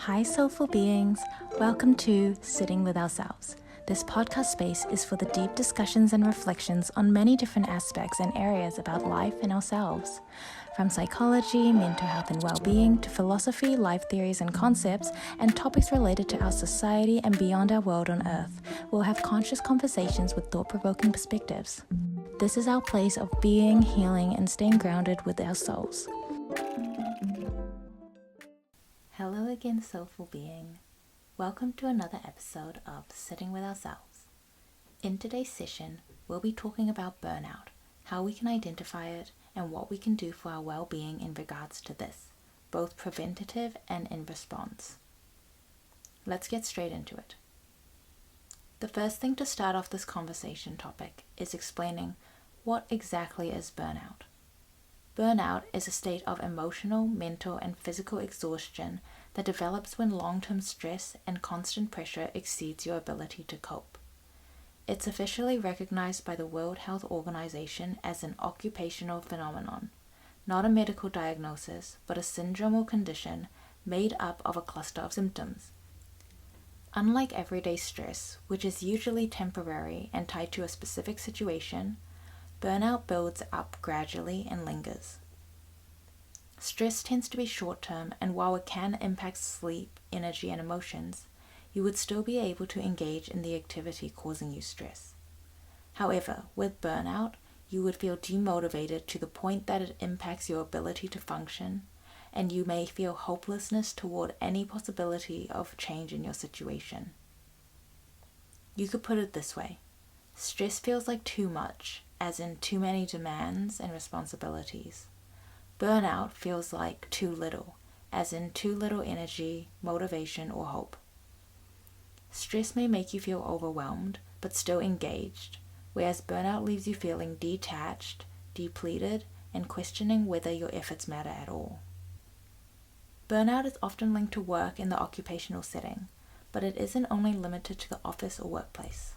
Hi, soulful beings. Welcome to Sitting with Ourselves. This podcast space is for the deep discussions and reflections on many different aspects and areas about life and ourselves. From psychology, mental health and well-being, to philosophy, life theories and concepts, and topics related to our society and beyond our world on Earth, we'll have conscious conversations with thought-provoking perspectives. This is our place of being, healing, and staying grounded with our souls. Hello again, soulful being. Welcome to another episode of Sitting with Ourselves. In today's session, we'll be talking about burnout, how we can identify it, and what we can do for our well-being in regards to this, both preventative and in response. Let's get straight into it. The first thing to start off this conversation topic is explaining what exactly is burnout. Burnout is a state of emotional, mental, and physical exhaustion that develops when long-term stress and constant pressure exceeds your ability to cope. It's officially recognized by the World Health Organization as an occupational phenomenon, not a medical diagnosis, but a syndrome or condition made up of a cluster of symptoms. Unlike everyday stress, which is usually temporary and tied to a specific situation, burnout builds up gradually and lingers. Stress tends to be short-term, and while it can impact sleep, energy, and emotions, you would still be able to engage in the activity causing you stress. However, with burnout, you would feel demotivated to the point that it impacts your ability to function, and you may feel hopelessness toward any possibility of change in your situation. You could put it this way: stress feels like too much, as in too many demands and responsibilities. Burnout feels like too little, as in too little energy, motivation, or hope. Stress may make you feel overwhelmed, but still engaged, whereas burnout leaves you feeling detached, depleted, and questioning whether your efforts matter at all. Burnout is often linked to work in the occupational setting, but it isn't only limited to the office or workplace.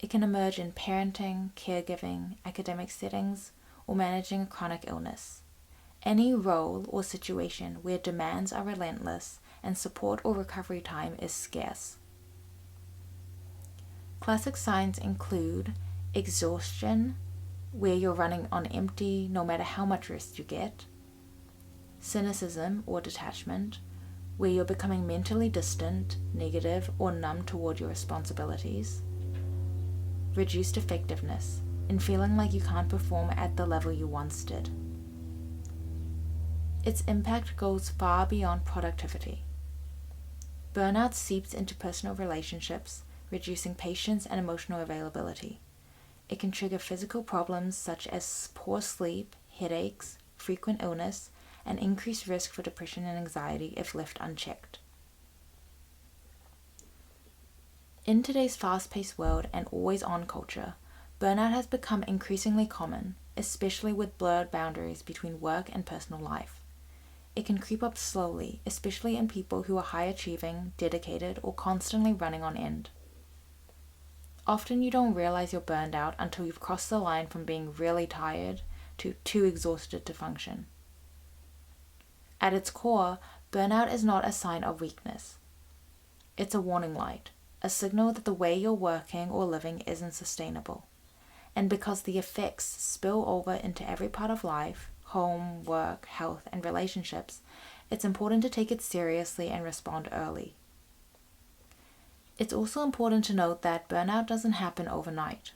It can emerge in parenting, caregiving, academic settings, or managing a chronic illness. Any role or situation where demands are relentless and support or recovery time is scarce. Classic signs include exhaustion, where you're running on empty no matter how much rest you get; cynicism or detachment, where you're becoming mentally distant, negative, or numb toward your responsibilities; reduced effectiveness, and feeling like you can't perform at the level you once did. Its impact goes far beyond productivity. Burnout seeps into personal relationships, reducing patience and emotional availability. It can trigger physical problems such as poor sleep, headaches, frequent illness, and increased risk for depression and anxiety if left unchecked. In today's fast-paced world and always-on culture, burnout has become increasingly common, especially with blurred boundaries between work and personal life. It can creep up slowly, especially in people who are high-achieving, dedicated, or constantly running on end. Often you don't realize you're burned out until you've crossed the line from being really tired to too exhausted to function. At its core, burnout is not a sign of weakness. It's a warning light, a signal that the way you're working or living isn't sustainable. And because the effects spill over into every part of life, home, work, health, and relationships, it's important to take it seriously and respond early. It's also important to note that burnout doesn't happen overnight.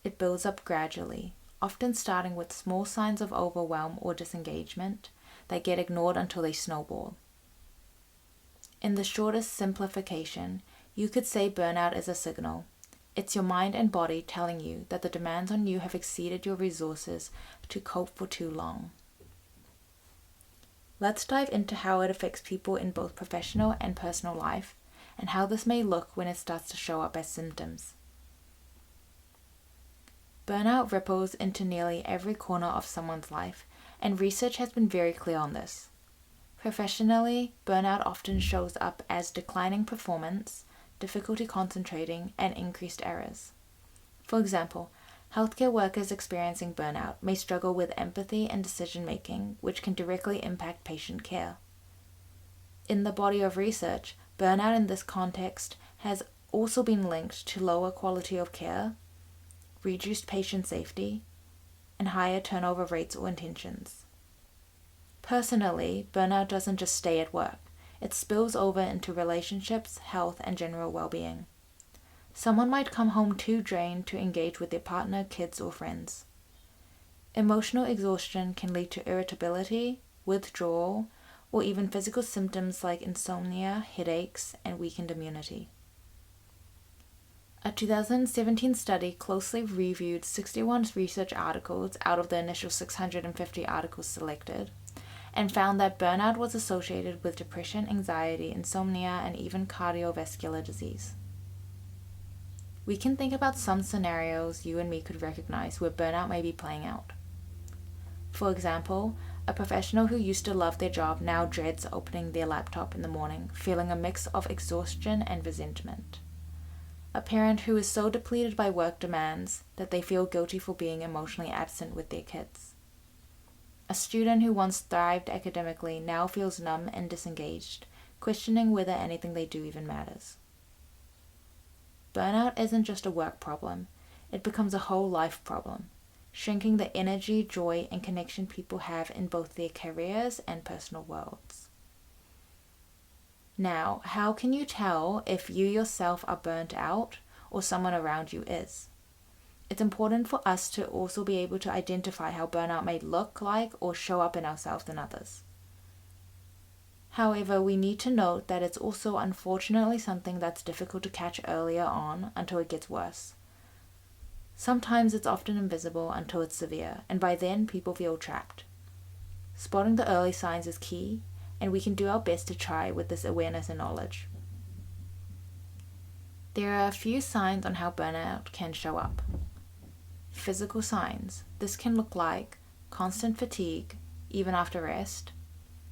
It builds up gradually, often starting with small signs of overwhelm or disengagement that get ignored until they snowball. In the shortest simplification, you could say burnout is a signal. It's your mind and body telling you that the demands on you have exceeded your resources to cope for too long. Let's dive into how it affects people in both professional and personal life, and how this may look when it starts to show up as symptoms. Burnout ripples into nearly every corner of someone's life, and research has been very clear on this. Professionally, burnout often shows up as declining performance, difficulty concentrating, and increased errors. For example, healthcare workers experiencing burnout may struggle with empathy and decision-making, which can directly impact patient care. In the body of research, burnout in this context has also been linked to lower quality of care, reduced patient safety, and higher turnover rates or intentions. Personally, burnout doesn't just stay at work. It spills over into relationships, health, and general well-being. Someone might come home too drained to engage with their partner, kids, or friends. Emotional exhaustion can lead to irritability, withdrawal, or even physical symptoms like insomnia, headaches, and weakened immunity. A 2017 study closely reviewed 61 research articles out of the initial 650 articles selected, and found that burnout was associated with depression, anxiety, insomnia, and even cardiovascular disease. We can think about some scenarios you and me could recognize where burnout may be playing out. For example, a professional who used to love their job now dreads opening their laptop in the morning, feeling a mix of exhaustion and resentment. A parent who is so depleted by work demands that they feel guilty for being emotionally absent with their kids. A student who once thrived academically now feels numb and disengaged, questioning whether anything they do even matters. Burnout isn't just a work problem, it becomes a whole life problem, shrinking the energy, joy, and connection people have in both their careers and personal worlds. Now, how can you tell if you yourself are burnt out or someone around you is? It's important for us to also be able to identify how burnout may look like or show up in ourselves and others. However, we need to note that it's also unfortunately something that's difficult to catch earlier on until it gets worse. Sometimes it's often invisible until it's severe, and by then people feel trapped. Spotting the early signs is key, and we can do our best to try with this awareness and knowledge. There are a few signs on how burnout can show up. Physical signs. This can look like constant fatigue, even after rest,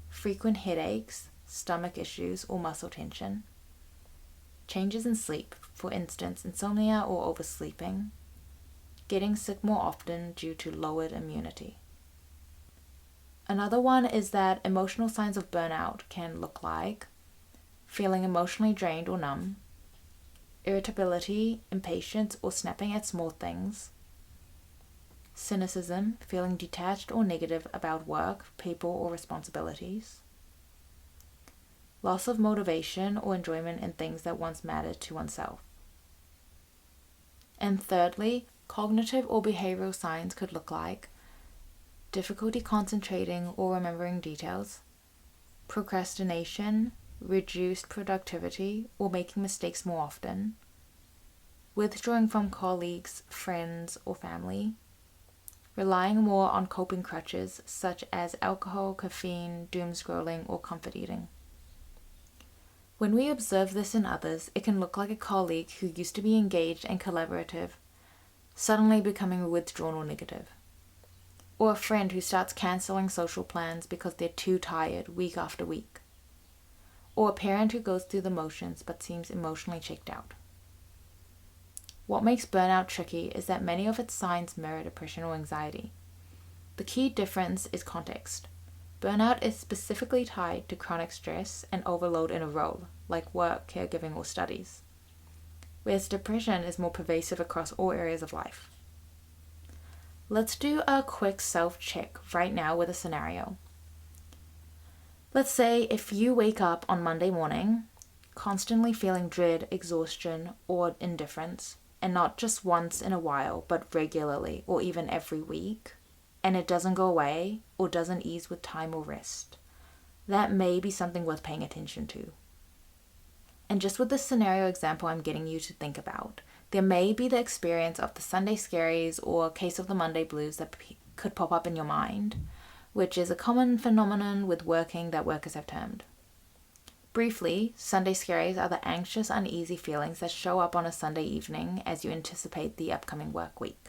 frequent headaches, stomach issues, or muscle tension, changes in sleep, for instance, insomnia or oversleeping, getting sick more often due to lowered immunity. Another one is that emotional signs of burnout can look like feeling emotionally drained or numb, irritability, impatience, or snapping at small things, cynicism, feeling detached or negative about work, people, or responsibilities, loss of motivation or enjoyment in things that once mattered to oneself. And thirdly, cognitive or behavioral signs could look like difficulty concentrating or remembering details, procrastination, reduced productivity, or making mistakes more often, withdrawing from colleagues, friends, or family, relying more on coping crutches such as alcohol, caffeine, doom scrolling, or comfort eating. When we observe this in others, it can look like a colleague who used to be engaged and collaborative suddenly becoming withdrawn or negative, or a friend who starts cancelling social plans because they're too tired week after week, or a parent who goes through the motions but seems emotionally checked out. What makes burnout tricky is that many of its signs mirror depression or anxiety. The key difference is context. Burnout is specifically tied to chronic stress and overload in a role, like work, caregiving, or studies, whereas depression is more pervasive across all areas of life. Let's do a quick self-check right now with a scenario. Let's say if you wake up on Monday morning, constantly feeling dread, exhaustion, or indifference, and not just once in a while, but regularly or even every week, and it doesn't go away or doesn't ease with time or rest, that may be something worth paying attention to. And just with this scenario example I'm getting you to think about, there may be the experience of the Sunday scaries or case of the Monday blues that could pop up in your mind, which is a common phenomenon with working that workers have termed. Briefly, Sunday scaries are the anxious, uneasy feelings that show up on a Sunday evening as you anticipate the upcoming work week.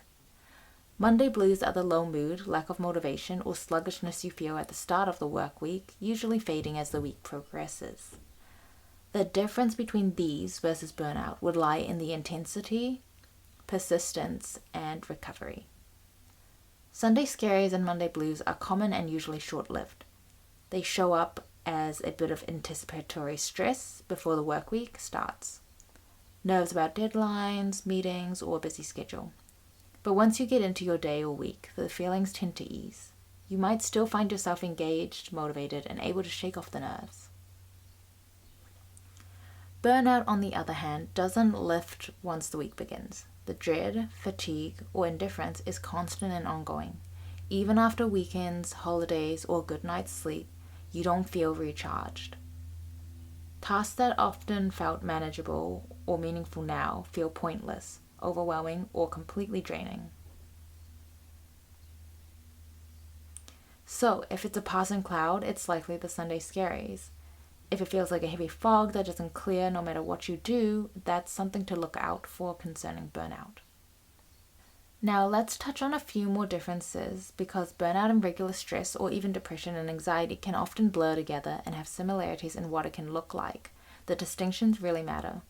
Monday blues are the low mood, lack of motivation, or sluggishness you feel at the start of the work week, usually fading as the week progresses. The difference between these versus burnout would lie in the intensity, persistence, and recovery. Sunday scaries and Monday blues are common and usually short-lived. They show up as a bit of anticipatory stress before the work week starts. Nerves about deadlines, meetings, or a busy schedule. But once you get into your day or week, the feelings tend to ease. You might still find yourself engaged, motivated, and able to shake off the nerves. Burnout, on the other hand, doesn't lift once the week begins. The dread, fatigue, or indifference is constant and ongoing. Even after weekends, holidays, or a good night's sleep, you don't feel recharged. Tasks that often felt manageable or meaningful now feel pointless, overwhelming, or completely draining. So, if it's a passing cloud, it's likely the Sunday scaries. If it feels like a heavy fog that doesn't clear no matter what you do, that's something to look out for concerning burnout. Now, let's touch on a few more differences because burnout and regular stress or even depression and anxiety can often blur together and have similarities in what it can look like. The distinctions really matter.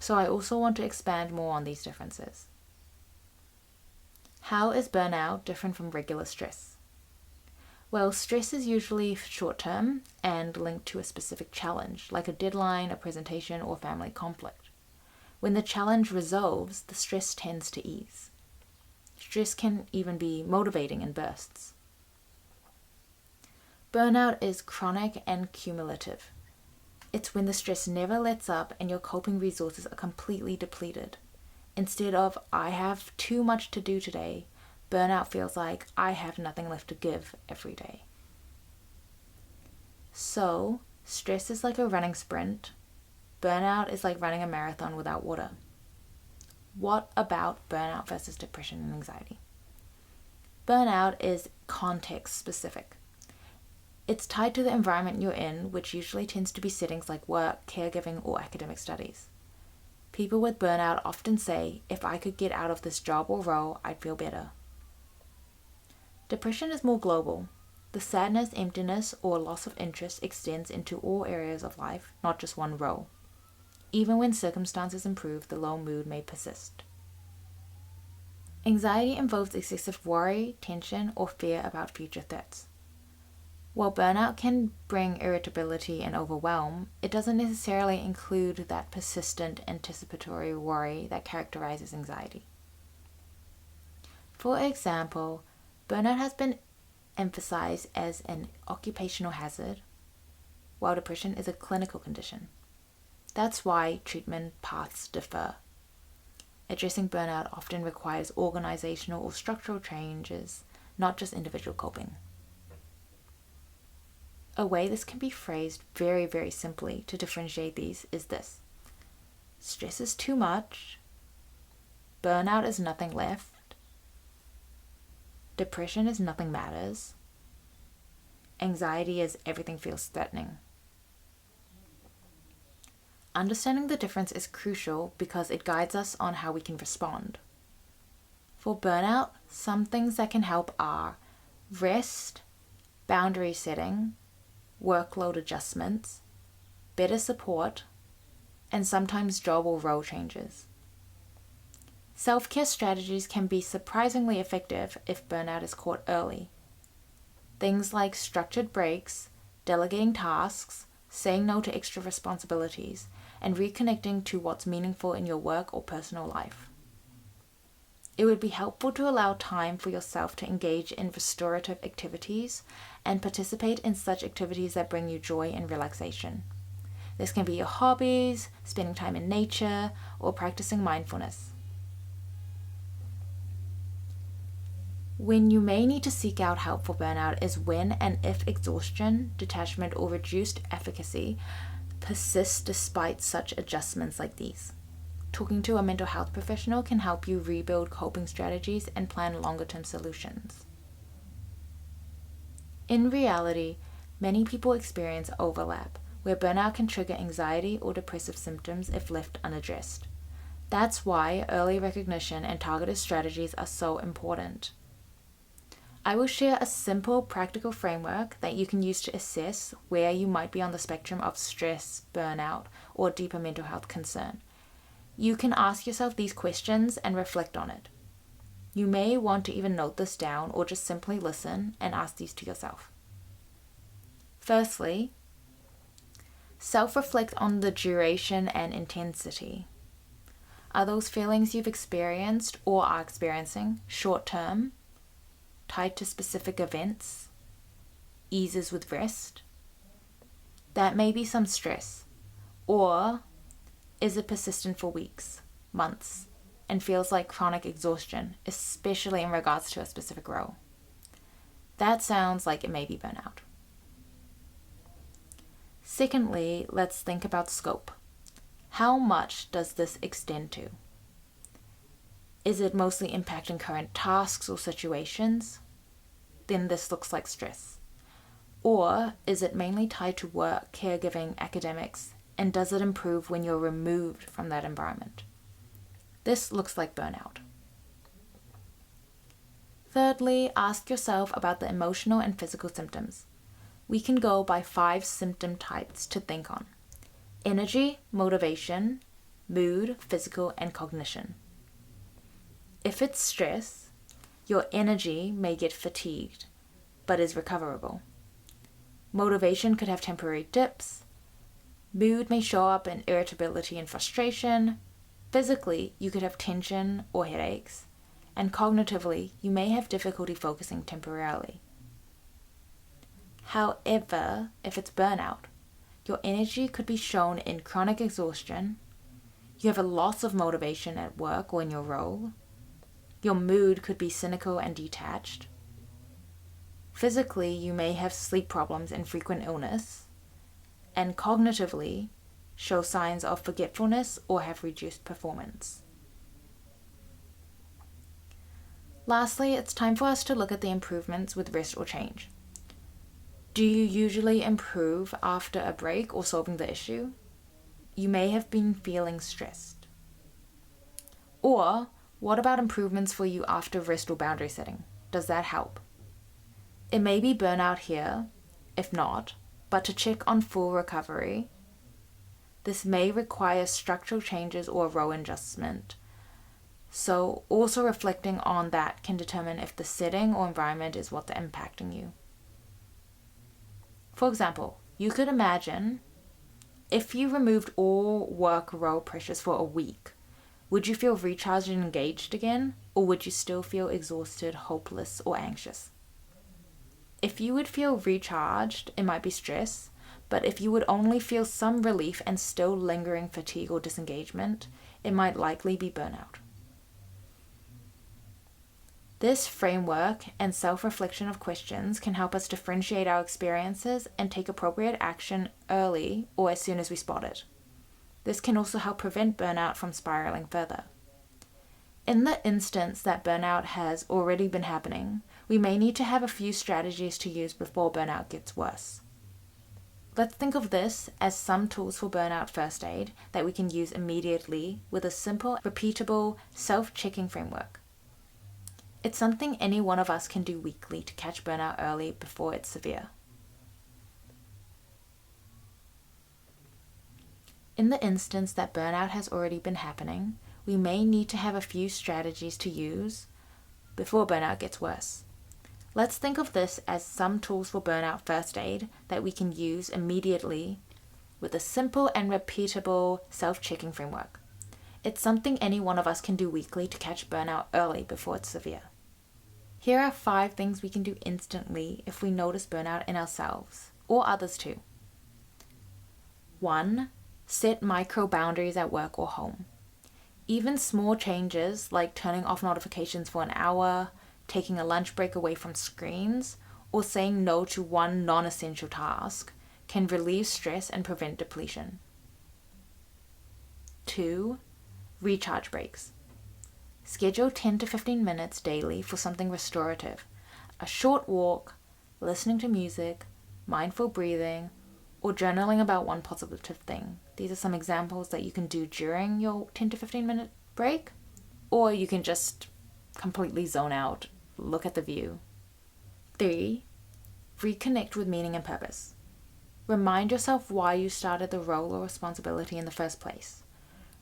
So I also want to expand more on these differences. How is burnout different from regular stress? Well, stress is usually short-term and linked to a specific challenge, like a deadline, a presentation, or family conflict. When the challenge resolves, the stress tends to ease. Stress can even be motivating in bursts. Burnout is chronic and cumulative. It's when the stress never lets up and your coping resources are completely depleted. Instead of, I have too much to do today, burnout feels like I have nothing left to give every day. So, stress is like a running sprint. Burnout is like running a marathon without water. What about burnout versus depression and anxiety? Burnout is context specific. It's tied to the environment you're in, which usually tends to be settings like work, caregiving, or academic studies. People with burnout often say, if I could get out of this job or role, I'd feel better. Depression is more global. The sadness, emptiness, or loss of interest extends into all areas of life, not just one role. Even when circumstances improve, the low mood may persist. Anxiety involves excessive worry, tension, or fear about future threats. While burnout can bring irritability and overwhelm, it doesn't necessarily include that persistent anticipatory worry that characterizes anxiety. For example, burnout has been emphasized as an occupational hazard, while depression is a clinical condition. That's why treatment paths differ. Addressing burnout often requires organizational or structural changes, not just individual coping. A way this can be phrased very, very simply to differentiate these is this. Stress is too much. Burnout is nothing left. Depression is nothing matters. Anxiety is everything feels threatening. Understanding the difference is crucial because it guides us on how we can respond. For burnout, some things that can help are rest, boundary setting, workload adjustments, better support, and sometimes job or role changes. Self-care strategies can be surprisingly effective if burnout is caught early. Things like structured breaks, delegating tasks, saying no to extra responsibilities, and reconnecting to what's meaningful in your work or personal life. It would be helpful to allow time for yourself to engage in restorative activities and participate in such activities that bring you joy and relaxation. This can be your hobbies, spending time in nature, or practicing mindfulness. When you may need to seek out help for burnout is when and if exhaustion, detachment, or reduced efficacy persists despite such adjustments like these. Talking to a mental health professional can help you rebuild coping strategies and plan longer-term solutions. In reality, many people experience overlap, where burnout can trigger anxiety or depressive symptoms if left unaddressed. That's why early recognition and targeted strategies are so important. I will share a simple, practical framework that you can use to assess where you might be on the spectrum of stress, burnout, or deeper mental health concern. You can ask yourself these questions and reflect on it. You may want to even note this down or just simply listen and ask these to yourself. Firstly, Self-reflect on the duration and intensity. Are those feelings you've experienced or are experiencing short-term, tied to specific events, eases with rest? That may be some stress. Or is it persistent for weeks, months, and feels like chronic exhaustion, especially in regards to a specific role? That sounds like it may be burnout. Secondly, let's think about scope. How much does this extend to? Is it mostly impacting current tasks or situations? Then this looks like stress. Or is it mainly tied to work, caregiving, academics, and does it improve when you're removed from that environment? This looks like burnout. Thirdly, ask yourself about the emotional and physical symptoms. We can go by 5 symptom types to think on: energy, motivation, mood, physical, and cognition. If it's stress, your energy may get fatigued, but is recoverable. Motivation could have temporary dips. Mood may show up in irritability and frustration. Physically, you could have tension or headaches. And cognitively, you may have difficulty focusing temporarily. However, if it's burnout, your energy could be shown in chronic exhaustion. You have a loss of motivation at work or in your role. Your mood could be cynical and detached. Physically, you may have sleep problems and frequent illness. And cognitively, show signs of forgetfulness or have reduced performance. Lastly, it's time for us to look at the improvements with rest or change. Do you usually improve after a break or solving the issue? You may have been feeling stressed. Or, what about improvements for you after rest or boundary setting? Does that help? It may be burnout here, if not, but to check on full recovery. This may require structural changes or role adjustment. So also reflecting on that can determine if the setting or environment is what's impacting you. For example, you could imagine if you removed all work role pressures for a week, would you feel recharged and engaged again, or would you still feel exhausted, hopeless, or anxious? If you would feel recharged, it might be stress, but if you would only feel some relief and still lingering fatigue or disengagement, it might likely be burnout. This framework and self-reflection of questions can help us differentiate our experiences and take appropriate action early or as soon as we spot it. This can also help prevent burnout from spiraling further. In the instance that burnout has already been happening, we may need to have a few strategies to use before burnout gets worse. Let's think of this as some tools for burnout first aid that we can use immediately with a simple, repeatable, self-checking framework. It's something any one of us can do weekly to catch burnout early before it's severe. In the instance that burnout has already been happening, we may need to have a few strategies to use before burnout gets worse. Let's think of this as some tools for burnout first aid that we can use immediately with a simple and repeatable self-checking framework. It's something any one of us can do weekly to catch burnout early before it's severe. Here are 5 things we can do instantly if we notice burnout in ourselves, or others too. 1. Set micro boundaries at work or home. Even small changes like turning off notifications for an hour, taking a lunch break away from screens, or saying no to one non-essential task can relieve stress and prevent depletion. 2. Recharge breaks. Schedule 10 to 15 minutes daily for something restorative. A short walk, listening to music, mindful breathing, or journaling about one positive thing. These are some examples that you can do during your 10 to 15 minute break, or you can just completely zone out, look at the view. 3. Reconnect with meaning and purpose. Remind yourself why you started the role or responsibility in the first place.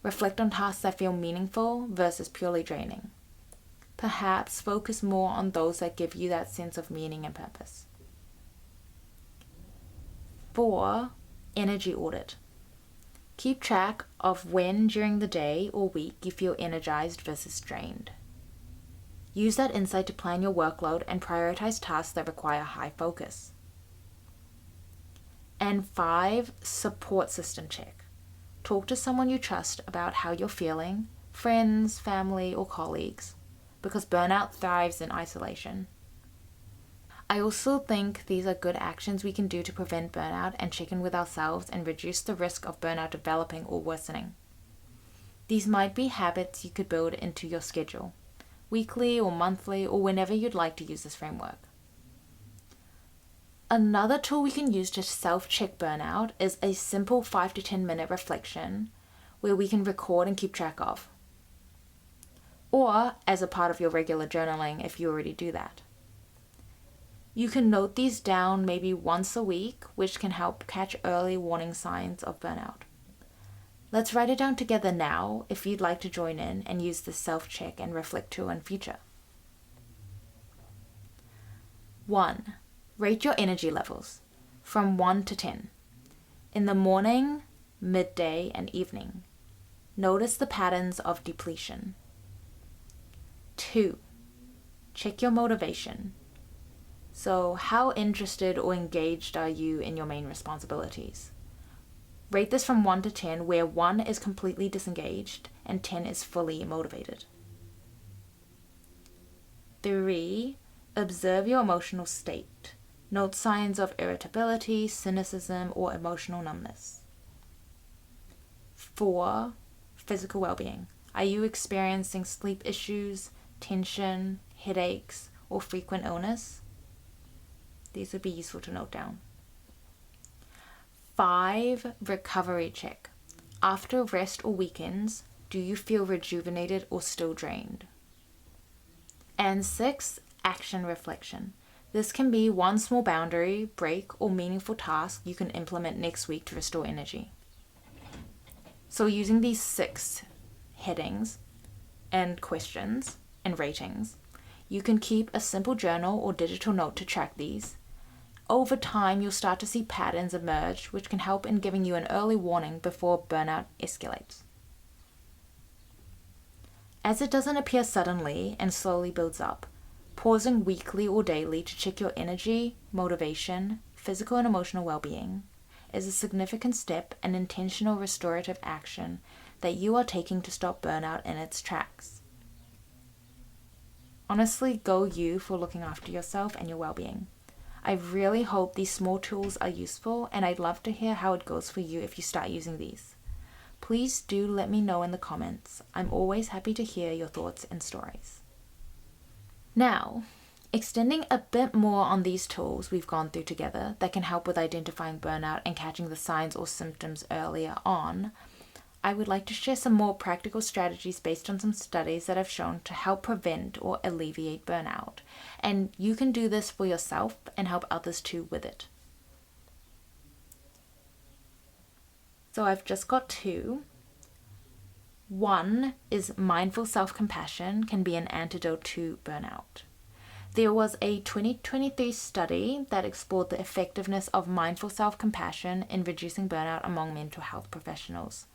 Reflect on tasks that feel meaningful versus purely draining. Perhaps focus more on those that give you that sense of meaning and purpose. 4. energy audit. Keep track of when during the day or week you feel energized versus drained. Use that insight to plan your workload and prioritize tasks that require high focus. And 5, support system check. Talk to someone you trust about how you're feeling, friends, family, or colleagues, because burnout thrives in isolation. I also think these are good actions we can do to prevent burnout and check in with ourselves and reduce the risk of burnout developing or worsening. These might be habits you could build into your schedule, weekly or monthly or whenever you'd like to use this framework. Another tool we can use to self-check burnout is a simple 5 to 10 minute reflection where we can record and keep track of. Or as a part of your regular journaling if you already do that. You can note these down maybe once a week, which can help catch early warning signs of burnout. Let's write it down together now if you'd like to join in and use this self-check and reflect tool in future. 1. Rate your energy levels from 1 to 10. In the morning, midday, and evening. Notice the patterns of depletion. 2. Check your motivation. So, how interested or engaged are you in your main responsibilities? Rate this from 1 to 10, where 1 is completely disengaged and 10 is fully motivated. 3. Observe your emotional state. Note signs of irritability, cynicism, or emotional numbness. 4. Physical well-being. Are you experiencing sleep issues, tension, headaches, or frequent illness? These would be useful to note down. 5. Recovery check. After rest or weekends, do you feel rejuvenated or still drained? And 6. Action reflection. This can be one small boundary, break, or meaningful task you can implement next week to restore energy. So using these 6 headings and questions and ratings, you can keep a simple journal or digital note to track these. Over time, you'll start to see patterns emerge, which can help in giving you an early warning before burnout escalates. As it doesn't appear suddenly and slowly builds up, pausing weekly or daily to check your energy, motivation, physical and emotional well-being is a significant step and intentional restorative action that you are taking to stop burnout in its tracks. Honestly, go you for looking after yourself and your well-being. I really hope these small tools are useful, and I'd love to hear how it goes for you if you start using these. Please do let me know in the comments. I'm always happy to hear your thoughts and stories. Now, extending a bit more on these tools we've gone through together that can help with identifying burnout and catching the signs or symptoms earlier on, I would like to share some more practical strategies based on some studies that have shown to help prevent or alleviate burnout. And you can do this for yourself and help others too with it. So I've just got 2. 1 is mindful self-compassion can be an antidote to burnout. There was a 2023 study that explored the effectiveness of mindful self-compassion in reducing burnout among mental health professionals.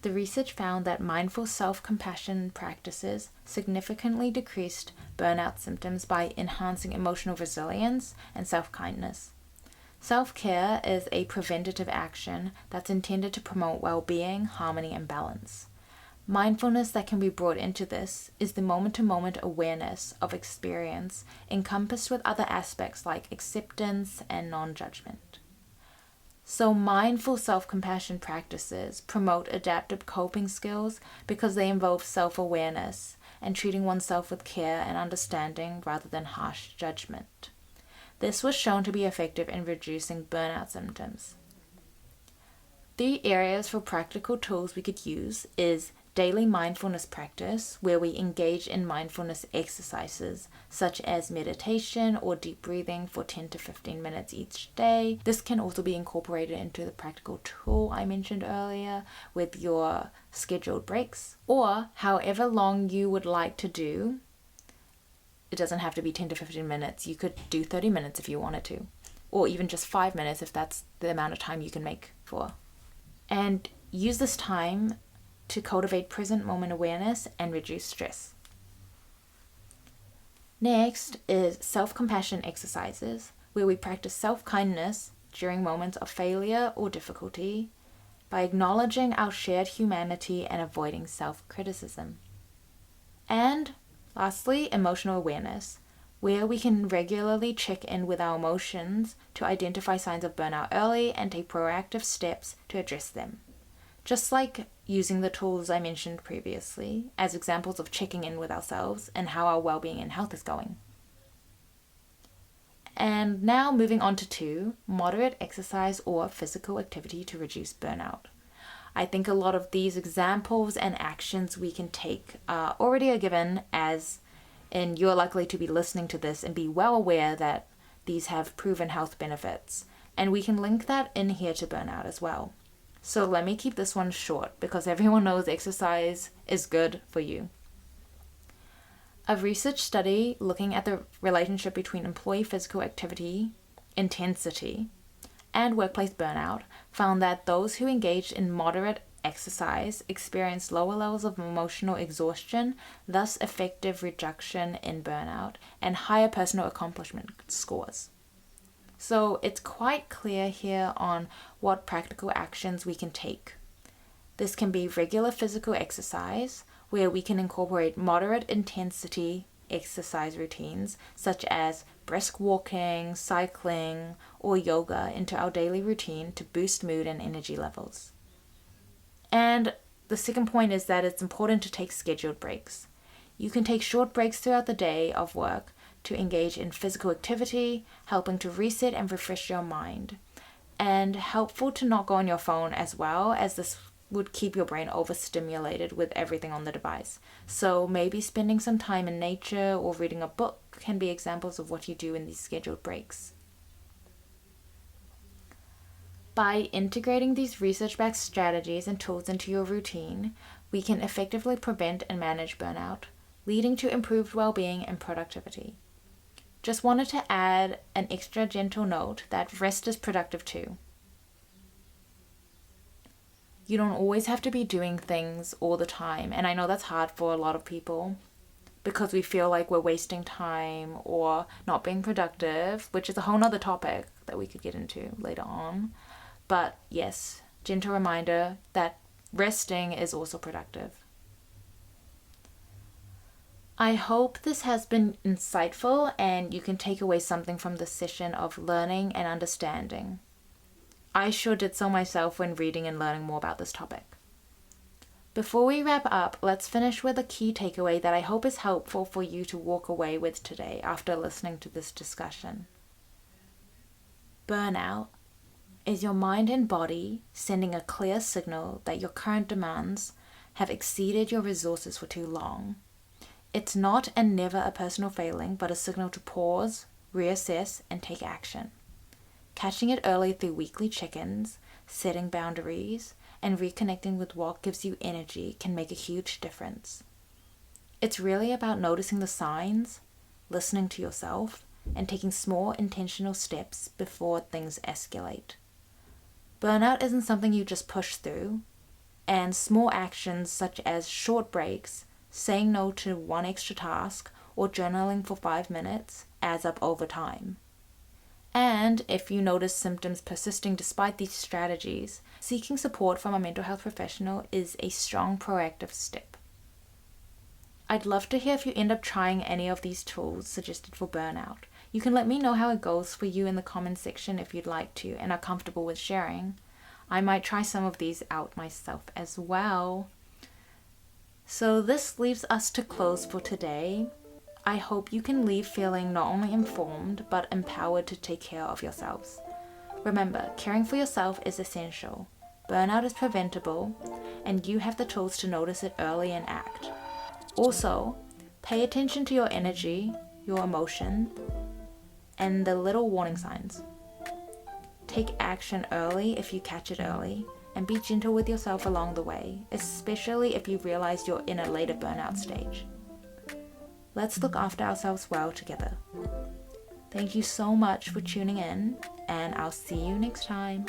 The research found that mindful self-compassion practices significantly decreased burnout symptoms by enhancing emotional resilience and self-kindness. Self-care is a preventative action that's intended to promote well-being, harmony, and balance. Mindfulness that can be brought into this is the moment-to-moment awareness of experience encompassed with other aspects like acceptance and non-judgment. So mindful self-compassion practices promote adaptive coping skills because they involve self-awareness and treating oneself with care and understanding rather than harsh judgment. This was shown to be effective in reducing burnout symptoms. 3 areas for practical tools we could use is daily mindfulness practice, where we engage in mindfulness exercises such as meditation or deep breathing for 10 to 15 minutes each day. This can also be incorporated into the practical tool I mentioned earlier with your scheduled breaks, or however long you would like to do. It doesn't have to be 10 to 15 minutes. You could do 30 minutes if you wanted to. or even just 5 minutes if that's the amount of time you can make for. And use this time to cultivate present moment awareness and reduce stress. Next is self-compassion exercises, where we practice self-kindness during moments of failure or difficulty by acknowledging our shared humanity and avoiding self-criticism. And lastly, emotional awareness, where we can regularly check in with our emotions to identify signs of burnout early and take proactive steps to address them. Just like using the tools I mentioned previously as examples of checking in with ourselves and how our well-being and health is going. And now moving on to 2, moderate exercise or physical activity to reduce burnout. I think a lot of these examples and actions we can take are already a given, as in you're likely to be listening to this and be well aware that these have proven health benefits. And we can link that in here to burnout as well. So let me keep this one short because everyone knows exercise is good for you. A research study looking at the relationship between employee physical activity intensity and workplace burnout found that those who engaged in moderate exercise experienced lower levels of emotional exhaustion, thus effective reduction in burnout, and higher personal accomplishment scores. So it's quite clear here on what practical actions we can take. This can be regular physical exercise, where we can incorporate moderate intensity exercise routines such as brisk walking, cycling, or yoga into our daily routine to boost mood and energy levels. And the second point is that it's important to take scheduled breaks. You can take short breaks throughout the day of work to engage in physical activity, helping to reset and refresh your mind. And helpful to not go on your phone as well, as this would keep your brain overstimulated with everything on the device. So maybe spending some time in nature or reading a book can be examples of what you do in these scheduled breaks. By integrating these research-backed strategies and tools into your routine, we can effectively prevent and manage burnout, leading to improved well-being and productivity. Just wanted to add an extra gentle note that rest is productive too. You don't always have to be doing things all the time, and I know that's hard for a lot of people because we feel like we're wasting time or not being productive, which is a whole nother topic that we could get into later on. But yes, gentle reminder that resting is also productive. I hope this has been insightful and you can take away something from this session of learning and understanding. I sure did so myself when reading and learning more about this topic. Before we wrap up, let's finish with a key takeaway that I hope is helpful for you to walk away with today after listening to this discussion. Burnout is your mind and body sending a clear signal that your current demands have exceeded your resources for too long. It's not and never a personal failing, but a signal to pause, reassess, and take action. Catching it early through weekly check-ins, setting boundaries, and reconnecting with what gives you energy can make a huge difference. It's really about noticing the signs, listening to yourself, and taking small intentional steps before things escalate. Burnout isn't something you just push through, and small actions such as short breaks, saying no to one extra task, or journaling for 5 minutes adds up over time. And if you notice symptoms persisting despite these strategies, seeking support from a mental health professional is a strong proactive step. I'd love to hear if you end up trying any of these tools suggested for burnout. You can let me know how it goes for you in the comments section if you'd like to and are comfortable with sharing. I might try some of these out myself as well. So this leaves us to close for today. I hope you can leave feeling not only informed, but empowered to take care of yourselves. Remember, caring for yourself is essential. Burnout is preventable, and you have the tools to notice it early and act. Also, pay attention to your energy, your emotion, and the little warning signs. Take action early if you catch it early, and be gentle with yourself along the way, especially if you realize you're in a later burnout stage. Let's look after ourselves well together. Thank you so much for tuning in, and I'll see you next time.